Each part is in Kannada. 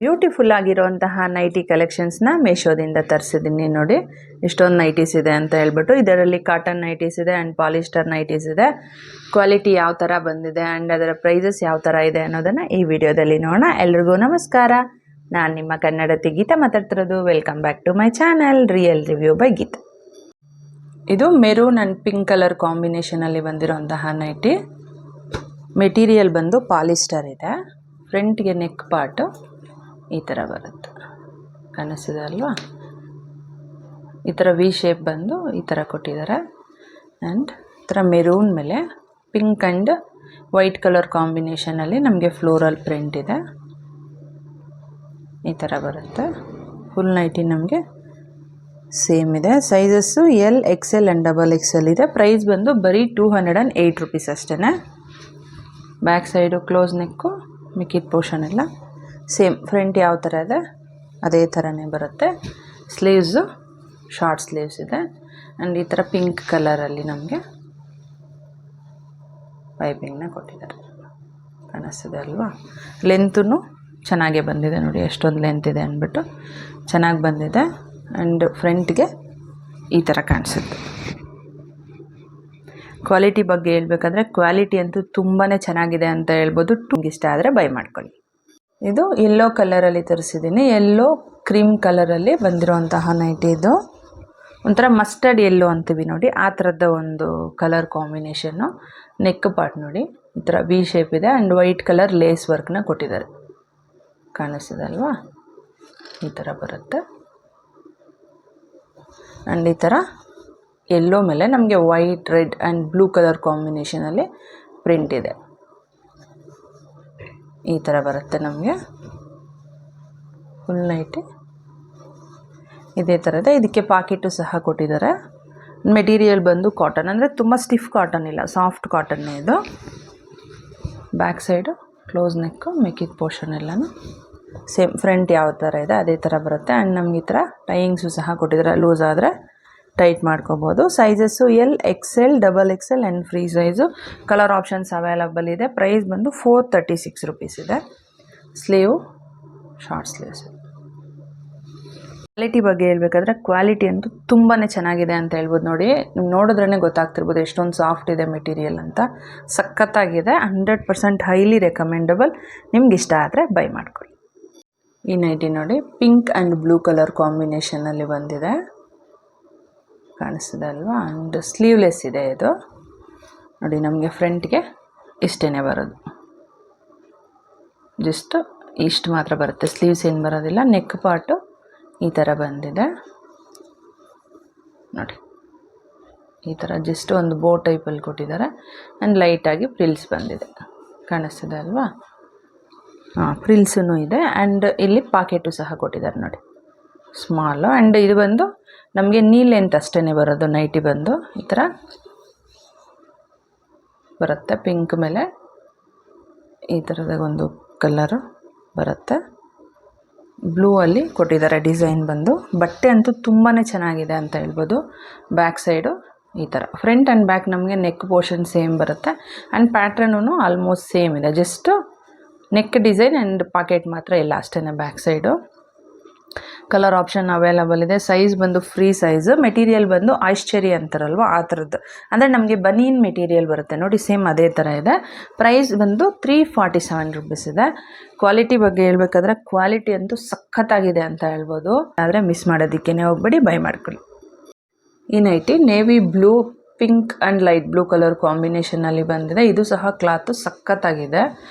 ಬ್ಯೂಟಿಫುಲ್ ಆಗಿರುವಂತಹ ನೈಟಿ ಕಲೆಕ್ಷನ್ಸ್ನ ಮೀಶೋದಿಂದ ತರಿಸಿದ್ದೀನಿ ನೋಡಿ. ಇಷ್ಟೊಂದು ನೈಟೀಸ್ ಇದೆ ಅಂತ ಹೇಳ್ಬಿಟ್ಟು. ಇದರಲ್ಲಿ ಕಾಟನ್ ನೈಟೀಸ್ ಇದೆ ಆ್ಯಂಡ್ ಪಾಲಿಸ್ಟರ್ ನೈಟೀಸ್ ಇದೆ. ಕ್ವಾಲಿಟಿ ಯಾವ ಥರ ಬಂದಿದೆ ಆ್ಯಂಡ್ ಅದರ ಪ್ರೈಸಸ್ ಯಾವ ಥರ ಇದೆ ಅನ್ನೋದನ್ನು ಈ ವಿಡಿಯೋದಲ್ಲಿ ನೋಡೋಣ. ಎಲ್ರಿಗೂ ನಮಸ್ಕಾರ, ನಾನು ನಿಮ್ಮ ಕನ್ನಡತಿ ಗೀತಾ ಮಾತಾಡ್ತಿರೋದು. Welcome back to my channel real review by Geetha. ಇದು ಮೆರೂನ್ ಆ್ಯಂಡ್ ಪಿಂಕ್ ಕಲರ್ ಕಾಂಬಿನೇಷನಲ್ಲಿ ಬಂದಿರೋಂತಹ ನೈಟಿ. ಮೆಟೀರಿಯಲ್ ಬಂದು ಪಾಲಿಸ್ಟರ್ ಇದೆ. ಫ್ರಂಟ್ಗೆ ನೆಕ್ ಪಾರ್ಟು ಈ ಥರ ಬರುತ್ತೆ, ಕಾಣಿಸ್ತಿದೆ ಅಲ್ವಾ? ಈ ಥರ ವಿ ಶೇಪ್ ಬಂದು ಈ ಥರ ಕೊಟ್ಟಿದ್ದಾರೆ. ಆ್ಯಂಡ್ ಈ ಥರ ಮೆರೂನ್ ಮೇಲೆ ಪಿಂಕ್ ಆ್ಯಂಡ್ ವೈಟ್ ಕಲರ್ ಕಾಂಬಿನೇಷನಲ್ಲಿ ನಮಗೆ ಫ್ಲೋರಲ್ ಪ್ರಿಂಟ್ ಇದೆ. ಈ ಥರ ಬರುತ್ತೆ. ಫುಲ್ ನೈಟಿ ನಮಗೆ ಸೇಮ್ ಇದೆ. Sizes L, XL and XXL ಇದೆ. ಪ್ರೈಸ್ ಬಂದು ಬರೀ 208 ರುಪೀಸ್ ಅಷ್ಟೇ. ಬ್ಯಾಕ್ ಸೈಡು ಕ್ಲೋಸ್ ನೆಕ್ಕು, ಮಿಕ್ಕಿದ ಪೋರ್ಷನ್ ಎಲ್ಲ ಸೇಮ್. ಫ್ರಂಟ್ ಯಾವ ಥರ ಇದೆ ಅದೇ ಥರನೇ ಬರುತ್ತೆ. ಸ್ಲೀವ್ಸು ಶಾರ್ಟ್ ಸ್ಲೀವ್ಸ್ ಇದೆ. ಆ್ಯಂಡ್ ಈ ಥರ ಪಿಂಕ್ ಕಲರಲ್ಲಿ ನಮಗೆ ಪೈಪಿಂಗ್ನ ಕೊಟ್ಟಿದ್ದಾರೆ, ಕಾಣಿಸ್ತಿದೆ ಅಲ್ವಾ? ಲೆಂತೂ ಚೆನ್ನಾಗೇ ಬಂದಿದೆ ನೋಡಿ, ಎಷ್ಟೊಂದು ಲೆಂತ್ ಇದೆ ಅಂದ್ಬಿಟ್ಟು ಚೆನ್ನಾಗಿ ಬಂದಿದೆ. ಆ್ಯಂಡ್ ಫ್ರಂಟ್ಗೆ ಈ ಥರ ಕಾಣಿಸುತ್ತೆ. ಕ್ವಾಲಿಟಿ ಬಗ್ಗೆ ಹೇಳ್ಬೇಕಾದ್ರೆ ಕ್ವಾಲಿಟಿ ಅಂತೂ ತುಂಬಾ ಚೆನ್ನಾಗಿದೆ ಅಂತ ಹೇಳ್ಬೋದು. ಇಷ್ಟ ಆದರೆ ಬೈ ಮಾಡ್ಕೊಳ್ಳಿ. ಇದು ಯೆಲ್ಲೋ ಕಲರಲ್ಲಿ ತರಿಸಿದ್ದೀನಿ. ಯೆಲ್ಲೋ ಕ್ರೀಮ್ ಕಲರಲ್ಲಿ ಬಂದಿರೋಂತಹ ನೈಟಿ. ಇದು ಒಂಥರ ಮಸ್ಟರ್ಡ್ ಯೆಲ್ಲೋ ಅಂತೀವಿ ನೋಡಿ, ಆ ಥರದ ಒಂದು ಕಲರ್ ಕಾಂಬಿನೇಷನ್ನು. ನೆಕ್ ಪಾರ್ಟ್ ನೋಡಿ ಈ ಥರ ವಿ ಶೇಪ್ ಇದೆ ಆ್ಯಂಡ್ ವೈಟ್ ಕಲರ್ ಲೇಸ್ ವರ್ಕ್ನ ಕೊಟ್ಟಿದ್ದಾರೆ, ಕಾಣಿಸ್ತಿದೆ ಅಲ್ವಾ? ಈ ಥರ ಬರುತ್ತೆ. ಆ್ಯಂಡ್ ಈ ಥರ ಯೆಲ್ಲೋ ಮೇಲೆ ನಮಗೆ white, red and blue colour ಕಾಂಬಿನೇಷನಲ್ಲಿ ಪ್ರಿಂಟ್ ಇದೆ. ಈ ಥರ ಬರುತ್ತೆ ನಮಗೆ ಫುಲ್ ನೈಟಿ. ಇದೇ ಥರದ ಇದಕ್ಕೆ ಪಾಕೆಟು ಸಹ ಕೊಟ್ಟಿದ್ದಾರೆ. ಮೆಟೀರಿಯಲ್ ಬಂದು ಕಾಟನ್, ಅಂದರೆ ತುಂಬ ಸ್ಟಿಫ್ ಕಾಟನ್ ಇಲ್ಲ, ಸಾಫ್ಟ್ ಕಾಟನ್ನೇ ಇದು. ಬ್ಯಾಕ್ ಸೈಡು ಕ್ಲೋಸ್ ನೆಕ್ಕು, ಮಿಕ್ಕಿದ ಪೋರ್ಷನ್ ಎಲ್ಲನೂ ಸೇಮ್. ಫ್ರಂಟ್ ಯಾವ ಥರ ಇದೆ ಅದೇ ಥರ ಬರುತ್ತೆ. ಆ್ಯಂಡ್ ನಮ್ಗೆ ಈ ಥರ ಟೈಯಿಂಗ್ಸು ಸಹ ಕೊಟ್ಟಿದ್ದಾರೆ. ಲೂಸ್ ಆದರೆ ಟೈಟ್ ಮಾಡ್ಕೋಬೋದು. Sizes L, XL, XXL and free size. Colour options available ಇದೆ. ಪ್ರೈಸ್ ಬಂದು 436 ರುಪೀಸ್ ಇದೆ. Sleeve short sleeves. ಕ್ವಾಲಿಟಿ ಬಗ್ಗೆ ಹೇಳ್ಬೇಕಾದ್ರೆ ಕ್ವಾಲಿಟಿ ಅಂತೂ ತುಂಬಾ ಚೆನ್ನಾಗಿದೆ ಅಂತ ಹೇಳ್ಬೋದು. ನೋಡಿ, ನೀವು ನೋಡಿದ್ರೇ ಗೊತ್ತಾಗ್ತಿರ್ಬೋದು ಎಷ್ಟೊಂದು ಸಾಫ್ಟ್ ಇದೆ ಮೆಟೀರಿಯಲ್ ಅಂತ. ಸಖತ್ತಾಗಿದೆ. 100% ಹೈಲಿ ರೆಕಮೆಂಡಬಲ್. ನಿಮ್ಗೆ ಇಷ್ಟ ಆದರೆ ಬೈ ಮಾಡ್ಕೊಳ್ಳಿ. ಈ ನೈಟಿ ನೋಡಿ, ಪಿಂಕ್ ಆ್ಯಂಡ್ ಬ್ಲೂ ಕಲರ್ ಕಾಂಬಿನೇಷನಲ್ಲಿ ಬಂದಿದೆ, ಕಾಣಿಸ್ತಿದೆ ಅಲ್ವಾ? ಆ್ಯಂಡ್ ಸ್ಲೀವ್ಲೆಸ್ ಇದೆ ಇದು ನೋಡಿ. ನಮಗೆ ಫ್ರಂಟ್ಗೆ ಇಷ್ಟೇ ಬರೋದು, ಜಸ್ಟ್ ಇಷ್ಟು ಮಾತ್ರ ಬರುತ್ತೆ. ಸ್ಲೀವ್ಸ್ ಏನು ಬರೋದಿಲ್ಲ. ನೆಕ್ ಪಾರ್ಟು ಈ ಥರ ಬಂದಿದೆ ನೋಡಿ. ಈ ಥರ ಜಸ್ಟ್ ಒಂದು ಬೋ ಟೈಪಲ್ಲಿ ಕೊಟ್ಟಿದ್ದಾರೆ. ಆ್ಯಂಡ್ ಲೈಟಾಗಿ ಫ್ರಿಲ್ಸ್ ಬಂದಿದೆ, ಕಾಣಿಸ್ತಿದೆ ಅಲ್ವಾ? ಫ್ರಿಲ್ಸೂ ಇದೆ. ಆ್ಯಂಡ್ ಇಲ್ಲಿ ಪಾಕೆಟು ಸಹ ಕೊಟ್ಟಿದ್ದಾರೆ ನೋಡಿ, ಸ್ಮಾಲು. ಆ್ಯಂಡ್ ಇದು ಬಂದು ನಮಗೆ ನೀ ಲೆಂತ್ ಅಷ್ಟೇ ಬರೋದು. ನೈಟಿ ಬಂದು ಈ ಥರ ಬರುತ್ತೆ. ಪಿಂಕ್ ಮೇಲೆ ಈ ಥರದ ಒಂದು ಕಲರು ಬರುತ್ತೆ. ಬ್ಲೂ ಅಲ್ಲಿ ಕೊಟ್ಟಿದ್ದಾರೆ ಡಿಸೈನ್ ಬಂದು. ಬಟ್ಟೆ ಅಂತೂ ತುಂಬಾ ಚೆನ್ನಾಗಿದೆ ಅಂತ ಹೇಳ್ಬೋದು. ಬ್ಯಾಕ್ ಸೈಡು ಈ ಥರ. ಫ್ರಂಟ್ ಆ್ಯಂಡ್ ಬ್ಯಾಕ್ ನಮಗೆ ನೆಕ್ ಪೋರ್ಷನ್ ಸೇಮ್ ಬರುತ್ತೆ. ಆ್ಯಂಡ್ ಪ್ಯಾಟ್ರನೂ ಆಲ್ಮೋಸ್ಟ್ ಸೇಮ್ ಇದೆ. Just neck design and pocket ಮಾತ್ರ ಇಲ್ಲ ಅಷ್ಟೇ back side. Colour option available ಇದೆ. ಸೈಜ್ ಬಂದು ಫ್ರೀ ಸೈಜ್. ಮೆಟೀರಿಯಲ್ ಬಂದು ಆಯ್ಶ್ಚರಿ ಅಂತಾರಲ್ವ ಆ ಥರದ್ದು, ಅಂದರೆ ನಮಗೆ ಬನೀನ್ ಮೆಟೀರಿಯಲ್ ಬರುತ್ತೆ ನೋಡಿ, ಸೇಮ್ ಅದೇ ಥರ ಇದೆ. ಪ್ರೈಸ್ ಬಂದು 347 ರುಪೀಸ್ ಇದೆ. ಕ್ವಾಲಿಟಿ ಬಗ್ಗೆ ಹೇಳ್ಬೇಕಾದ್ರೆ ಕ್ವಾಲಿಟಿ ಅಂತೂ ಸಖತ್ತಾಗಿದೆ ಅಂತ ಹೇಳ್ಬೋದು. ಆದರೆ ಮಿಸ್ ಮಾಡೋದಕ್ಕೇ ಹೋಗ್ಬೇಡಿ, ಬೈ ಮಾಡ್ಕೊಳ್ಳಿ. ಈ nighty navy blue, pink and light blue colour ಕಾಂಬಿನೇಷನಲ್ಲಿ ಬಂದಿದೆ. ಇದು ಸಹ ಕ್ಲಾತು ಸಖತ್ತಾಗಿದೆ,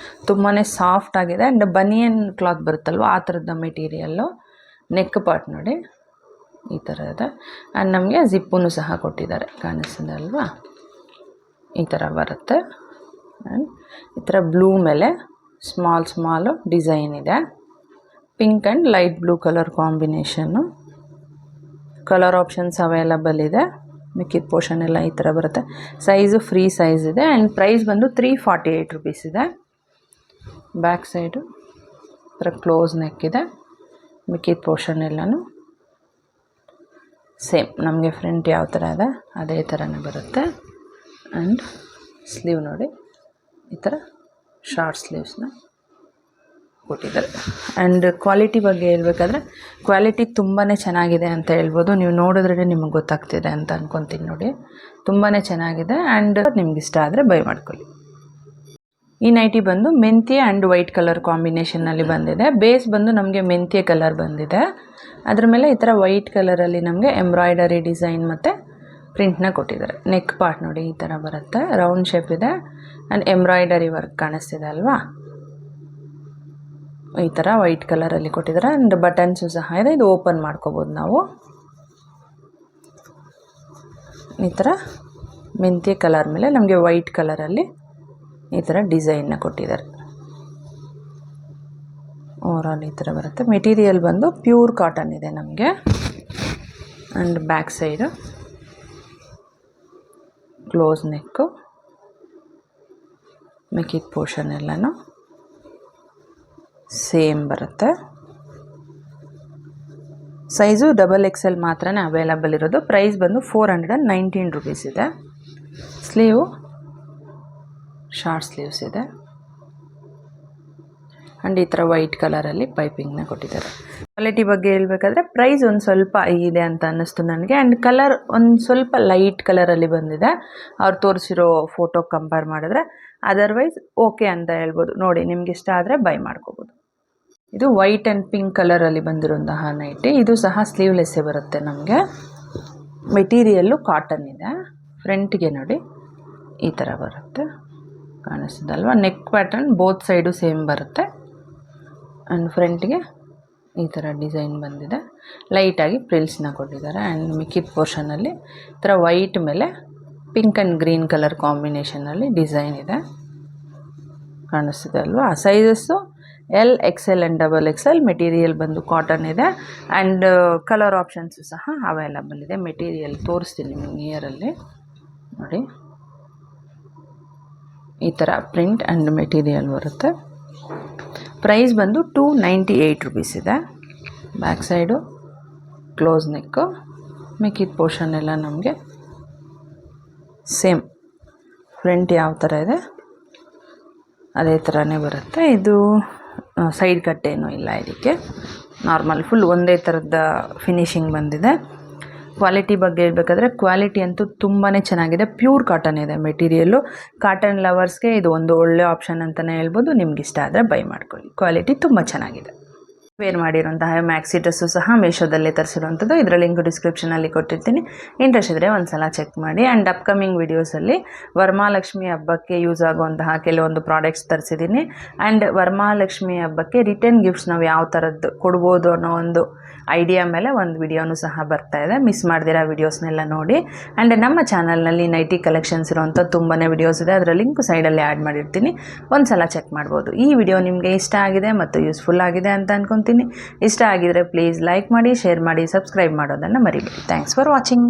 ತುಂಬಾ ಸಾಫ್ಟ್ ಆಗಿದೆ. ಆ್ಯಂಡ್ ಬನಿಯನ್ ಕ್ಲಾತ್ ಬರುತ್ತಲ್ವ ಆ ಥರದ ಮೆಟೀರಿಯಲ್ಲು. ನೆಕ್ ಪಾರ್ಟ್ ನೋಡಿ ಈ ಥರ ಇದೆ. ಆ್ಯಂಡ್ ನಮಗೆ ಜಿಪ್ಪೂ ಸಹ ಕೊಟ್ಟಿದ್ದಾರೆ, ಕಾಣಿಸ್ತಿದೆ ಅಲ್ವಾ? ಈ ಥರ ಬರುತ್ತೆ. ಆ್ಯಂಡ್ ಈ ಥರ ಬ್ಲೂ ಮೇಲೆ ಸ್ಮಾಲು ಡಿಸೈನ್ ಇದೆ. Pink and light blue colour combination. Colour options available ಇದೆ. ಮಿಕ್ಕಿದ ಪೋರ್ಷನ್ ಎಲ್ಲ ಈ ಥರ ಬರುತ್ತೆ. ಸೈಜು ಫ್ರೀ ಸೈಜ್ ಇದೆ. ಆ್ಯಂಡ್ ಪ್ರೈಸ್ ಬಂದು 348 ರುಪೀಸ್ ಇದೆ. ಬ್ಯಾಕ್ ಸೈಡು ಈ ಥರ ಕ್ಲೋಸ್ ನೆಕ್ ಇದೆ. ಮಿಕ್ಕಿದ ಪೋರ್ಷನ್ ಎಲ್ಲನೂ ಸೇಮ್. ನಮಗೆ ಫ್ರಂಟ್ ಯಾವ ಥರ ಇದೆ ಅದೇ ಥರನೇ ಬರುತ್ತೆ. ಆ್ಯಂಡ್ ಸ್ಲೀವ್ ನೋಡಿ ಈ ಥರ ಶಾರ್ಟ್ ಸ್ಲೀವ್ಸ್ನ ಕೊಟ್ಟಿದ್ದಾರೆ. ಆ್ಯಂಡ್ ಕ್ವಾಲಿಟಿ ಬಗ್ಗೆ ಹೇಳ್ಬೇಕಾದ್ರೆ ಕ್ವಾಲಿಟಿ ತುಂಬಾ ಚೆನ್ನಾಗಿದೆ ಅಂತ ಹೇಳ್ಬೋದು. ನೀವು ನೋಡಿದ್ರೇ ನಿಮಗೆ ಗೊತ್ತಾಗ್ತಿದೆ ಅಂತ ಅಂದ್ಕೊತೀನಿ ನೋಡಿ. ತುಂಬಾ ಚೆನ್ನಾಗಿದೆ. ಆ್ಯಂಡ್ ನಿಮ್ಗೆ ಇಷ್ಟ ಆದರೆ ಬೈ ಮಾಡ್ಕೊಳ್ಳಿ. ಈ ನೈಟಿ ಬಂದು ಮೆಂತ್ಯ ಆ್ಯಂಡ್ ವೈಟ್ ಕಲರ್ ಕಾಂಬಿನೇಷನ್ನಲ್ಲಿ ಬಂದಿದೆ. ಬೇಸ್ ಬಂದು ನಮಗೆ ಮೆಂತ್ಯ ಕಲರ್ ಬಂದಿದೆ. ಅದ್ರ ಮೇಲೆ ಈ ಥರ ವೈಟ್ ಕಲರಲ್ಲಿ ನಮಗೆ ಎಂಬ್ರಾಯ್ಡರಿ ಡಿಸೈನ್ ಮತ್ತು ಪ್ರಿಂಟ್ನ ಕೊಟ್ಟಿದ್ದಾರೆ. ನೆಕ್ ಪಾರ್ಟ್ ನೋಡಿ ಈ ಥರ ಬರುತ್ತೆ, ರೌಂಡ್ ಶೇಪ್ ಇದೆ ಆ್ಯಂಡ್ ಎಂಬ್ರಾಯ್ಡರಿ ವರ್ಕ್ ಕಾಣಿಸ್ತಿದೆ ಅಲ್ವಾ. ಈ ಥರ ವೈಟ್ ಕಲರಲ್ಲಿ ಕೊಟ್ಟಿದ್ದಾರೆ. ಆ್ಯಂಡ್ ಬಟನ್ಸು ಸಹ ಇದೆ. ಇದು ಓಪನ್ ಮಾಡ್ಕೋಬೋದು ನಾವು. ಈ ಥರ ಮೆಂತ್ಯ ಕಲರ್ ಮೇಲೆ ನಮಗೆ ವೈಟ್ ಕಲರಲ್ಲಿ ಈ ಥರ ಡಿಸೈನ್ನ ಕೊಟ್ಟಿದ್ದಾರೆ. ಓವರಾಲ್ ಈ ಥರ ಬರುತ್ತೆ. ಮೆಟೀರಿಯಲ್ ಬಂದು ಪ್ಯೂರ್ ಕಾಟನ್ ಇದೆ ನಮಗೆ. ಆ್ಯಂಡ್ ಬ್ಯಾಕ್ ಸೈಡು ಕ್ಲೋಸ್ ನೆಕ್ಕು, ಮಿಕ್ಕಿದ ಪೋರ್ಷನ್ ಎಲ್ಲನೂ ಸೇಮ್ ಬರುತ್ತೆ. ಸೈಜು XXL ಮಾತ್ರನೇ ಅವೈಲಬಲ್ ಇರೋದು. ಪ್ರೈಸ್ ಬಂದು 419 ರೂಪೀಸ್ ಇದೆ. ಸ್ಲೀವು ಶಾರ್ಟ್ ಸ್ಲೀವ್ಸ್ ಇದೆ. ಆ್ಯಂಡ್ ಈ ಥರ ವೈಟ್ ಕಲರಲ್ಲಿ ಪೈಪಿಂಗ್ನ ಕೊಟ್ಟಿದ್ದಾರೆ. ಕ್ವಾಲಿಟಿ ಬಗ್ಗೆ ಹೇಳ್ಬೇಕಾದ್ರೆ ಪ್ರೈಸ್ ಒಂದು ಸ್ವಲ್ಪ ಇದೆ ಅಂತ ಅನ್ನಿಸ್ತು ನನಗೆ. ಆ್ಯಂಡ್ ಕಲರ್ ಒಂದು ಸ್ವಲ್ಪ ಲೈಟ್ ಕಲರಲ್ಲಿ ಬಂದಿದೆ ಅವ್ರು ತೋರಿಸಿರೋ ಫೋಟೋ ಕಂಪೇರ್ ಮಾಡಿದ್ರೆ. ಅದರ್ವೈಸ್ ಓಕೆ ಅಂತ ಹೇಳ್ಬೋದು. ನೋಡಿ ನಿಮ್ಗೆ ಇಷ್ಟ ಆದರೆ ಬೈ ಮಾಡ್ಕೋಬೋದು. ಇದು ವೈಟ್ ಆ್ಯಂಡ್ ಪಿಂಕ್ ಕಲರಲ್ಲಿ ಬಂದಿರೋಂತಹ ನೈಟಿ. ಇದು ಸಹ ಸ್ಲೀವ್ಲೆಸ್ಸೇ ಬರುತ್ತೆ ನಮಗೆ. ಮೆಟೀರಿಯಲ್ಲು ಕಾಟನ್ ಇದೆ. ಫ್ರಂಟ್ಗೆ ನೋಡಿ ಈ ಥರ ಬರುತ್ತೆ, ಕಾಣಿಸ್ತದಲ್ವ. Neck pattern both side same ಬರುತ್ತೆ. ಆ್ಯಂಡ್ ಫ್ರಂಟ್ಗೆ ಈ ಥರ ಡಿಸೈನ್ ಬಂದಿದೆ. ಲೈಟಾಗಿ ಪ್ರಿಲ್ಸ್ನ ಕೊಟ್ಟಿದ್ದಾರೆ. ಆ್ಯಂಡ್ ಮಿಕ್ಕಿದ ಪೋರ್ಷನಲ್ಲಿ ಈ ಥರ ವೈಟ್ ಮೇಲೆ ಪಿಂಕ್ ಆ್ಯಂಡ್ ಗ್ರೀನ್ ಕಲರ್ ಕಾಂಬಿನೇಷನಲ್ಲಿ ಡಿಸೈನ್ ಇದೆ, ಕಾಣಿಸ್ತಿದೆ ಅಲ್ವಾ. Sizes L, XL and XXL. Material ಬಂದು ಕಾಟನ್ ಇದೆ. ಆ್ಯಂಡ್ ಕಲರ್ ಆಪ್ಷನ್ಸು ಸಹ ಅವೈಲಬಲ್ ಇದೆ. ಮೆಟೀರಿಯಲ್ ತೋರಿಸ್ತೀನಿ ನಿಮಗೆ ನಿಯರಲ್ಲಿ ನೋಡಿ. ಈ ಥರ ಪ್ರಿಂಟ್ ಆ್ಯಂಡ್ ಮೆಟೀರಿಯಲ್ ಬರುತ್ತೆ. ಪ್ರೈಸ್ ಬಂದು 298 ರೂಪೀಸ್ ಇದೆ. ಬ್ಯಾಕ್ ಸೈಡು ಕ್ಲೋಸ್ ನೆಕ್ಕು, ಮಿಕ್ಕಿದ ಪೋರ್ಷನ್ ಎಲ್ಲ ನಮಗೆ ಸೇಮ್ ಫ್ರಂಟ್ ಯಾವ ಥರ ಇದೆ ಅದೇ ಥರನೇ ಬರುತ್ತೆ. ಇದು ಸೈಡ್ ಕಟ್ ಏನೂ ಇಲ್ಲ ಇದಕ್ಕೆ. ನಾರ್ಮಲ್ ಫುಲ್ ಒಂದೇ ಥರದ ಫಿನಿಶಿಂಗ್ ಬಂದಿದೆ. ಕ್ವಾಲಿಟಿ ಬಗ್ಗೆ ಹೇಳ್ಬೇಕಾದ್ರೆ ಕ್ವಾಲಿಟಿ ಅಂತೂ ತುಂಬಾ ಚೆನ್ನಾಗಿದೆ. ಪ್ಯೂರ್ ಕಾಟನ್ ಇದೆ ಮೆಟೀರಿಯಲ್ಲು. ಕಾಟನ್ ಲವರ್ಸ್ಗೆ ಇದು ಒಂದು ಒಳ್ಳೆ ಆಪ್ಷನ್ ಅಂತಲೇ ಹೇಳ್ಬೋದು. ನಿಮ್ಗೆ ಇಷ್ಟ ಆದರೆ ಬೈ ಮಾಡ್ಕೊಳ್ಳಿ. ಕ್ವಾಲಿಟಿ ತುಂಬ ಚೆನ್ನಾಗಿದೆ. ವೇರ್ ಮಾಡಿರೋಂತಹ ಮ್ಯಾಕ್ಸಿ ಡ್ರೆಸ್ಸು ಸಹ ಮೀಶೋದಲ್ಲೇ ತರಿಸಿರುವಂಥದ್ದು. ಇದರ ಲಿಂಕ್ ಡಿಸ್ಕ್ರಿಪ್ಷನಲ್ಲಿ ಕೊಟ್ಟಿರ್ತೀನಿ. ಇಂಟ್ರೆಸ್ಟ್ ಇದ್ದರೆ ಒಂದು ಸಲ ಚೆಕ್ ಮಾಡಿ. ಆ್ಯಂಡ್ ಅಪ್ಕಮಿಂಗ್ ವೀಡಿಯೋಸಲ್ಲಿ ವರಮಹಾಲಕ್ಷ್ಮಿ ಹಬ್ಬಕ್ಕೆ ಯೂಸ್ ಆಗುವಂತಹ ಕೆಲವೊಂದು ಪ್ರಾಡಕ್ಟ್ಸ್ ತರಿಸಿದ್ದೀನಿ. ಆ್ಯಂಡ್ ವರಮಹಾಲಕ್ಷ್ಮಿ ಹಬ್ಬಕ್ಕೆ ರಿಟರ್ನ್ ಗಿಫ್ಟ್ಸ್ ನಾವು ಯಾವ ಥರದ್ದು ಕೊಡ್ಬೋದು ಅನ್ನೋ ಒಂದು ಐಡಿಯಾ ಮೇಲೆ ಒಂದು ವಿಡಿಯೋನೂ ಸಹ ಬರ್ತಾ ಇದೆ. ಮಿಸ್ ಮಾಡ್ದಿರೋ ವೀಡಿಯೋಸ್ನೆಲ್ಲ ನೋಡಿ. ಆ್ಯಂಡ್ ನಮ್ಮ ಚಾನಲ್ನಲ್ಲಿ ನೈಟಿ ಕಲೆಕ್ಷನ್ಸ್ ಇರೋವಂಥ ತುಂಬಾ ವಿಡಿಯೋಸ್ ಇದೆ. ಅದರ ಲಿಂಕ್ ಸೈಡಲ್ಲಿ ಆ್ಯಡ್ ಮಾಡಿರ್ತೀನಿ, ಒಂದು ಸಲ ಚೆಕ್ ಮಾಡ್ಬೋದು. ಈ ವಿಡಿಯೋ ನಿಮಗೆ ಇಷ್ಟ ಆಗಿದೆ ಮತ್ತು ಯೂಸ್ಫುಲ್ ಆಗಿದೆ ಅಂತ ಅನ್ಕೊತೀನಿ. ಇಷ್ಟ ಆಗಿದರೆ ಪ್ಲೀಸ್ ಲೈಕ್ ಮಾಡಿ, ಶೇರ್ ಮಾಡಿ, ಸಬ್ಸ್ಕ್ರೈಬ್ ಮಾಡೋದನ್ನು ಮರಿಬೇಡಿ. Thanks for watching.